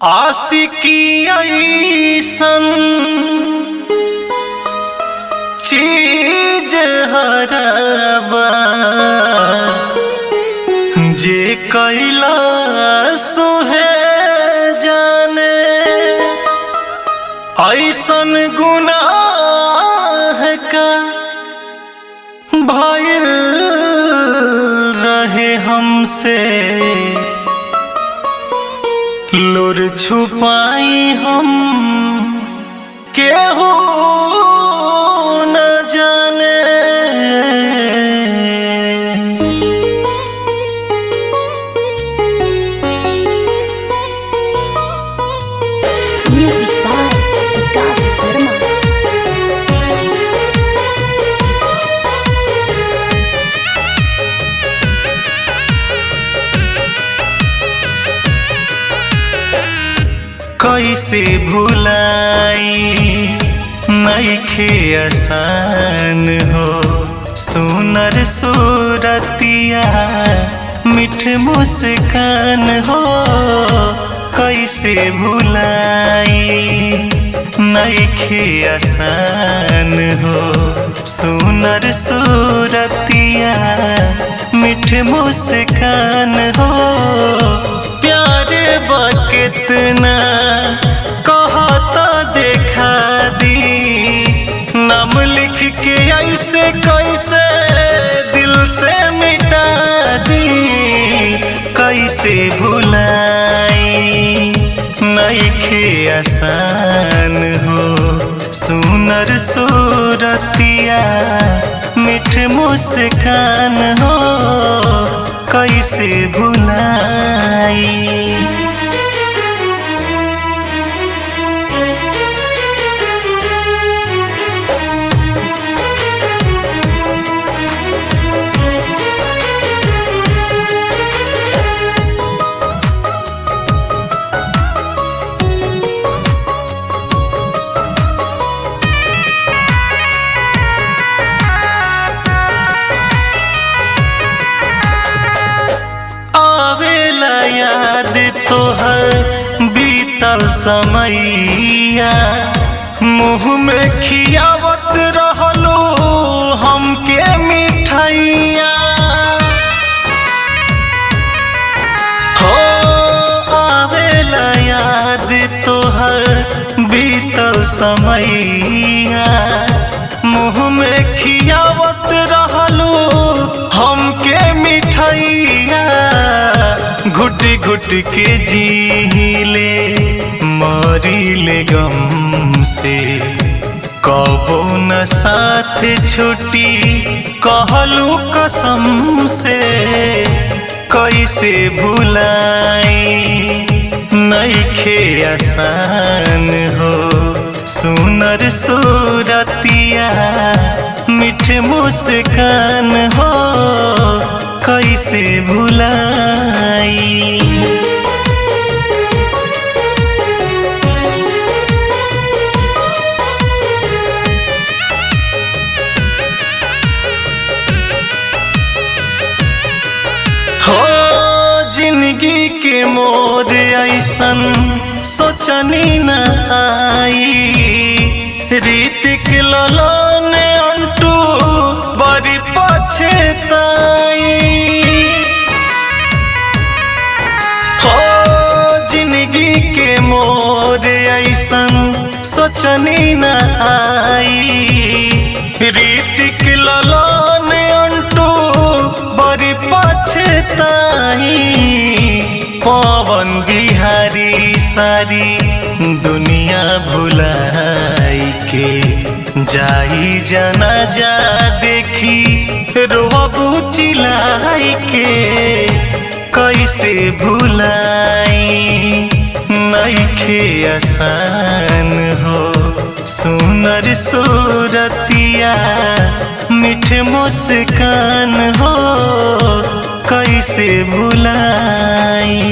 आशिकी ऐसन चीज हरबा जे कैला सुहे जाने ऐसन गुनाह का भइल रहे हमसे लोर छुपाई हम केहू न जाने। Music by Vikas Sharma। कैसे भुलाई नइखे आसान हो सुनर सूरतिया मिठ मुस्कान हो। कैसे भुलाई नइखे आसान हो सुनर सूरतिया मिठ मुस्कान हो। प्यार बा कितना कहता देखा दी नाम लिख के ऐसे कैसे दिल से मिटा दी। कैसे भुलाई नइखे आसान हो सुनर सूरतिया मिठ मुस्कान हो। कैसे भुलाई याद तोहर बीतल समैया मुँह में खियावत रहलो हमके मिठाइया हो। आवेला याद तोहर बीतल समैया मुँह में खियावत रहलो हमके मिठाइया। घुट घुट के जीले मरीले गम से कबो न साथ छुटी कहलू कसम से। कैसे भुलाई नइखे आसान हो सुनर सूरतिया मिठ मुस्कान हो। कैसे भुलाई हो जिंदगी के मोर ऐसन सोचनी न आई। रीतिक ललन अंटू बड़ी पछताई हो। जिंदगी के मोर ऐसन सोचनी न आई। रीतिक ललन अंटू बड़ी पछताई। पवन बिहारी सारी दुनिया भुलाई के जाई जनाजा देखी रोबू चिल्लाई के। कैसे भुलाई नइखे आसान हो सुनर सूरतिया मिठ मुस्कान हो। कैसे भुलाई।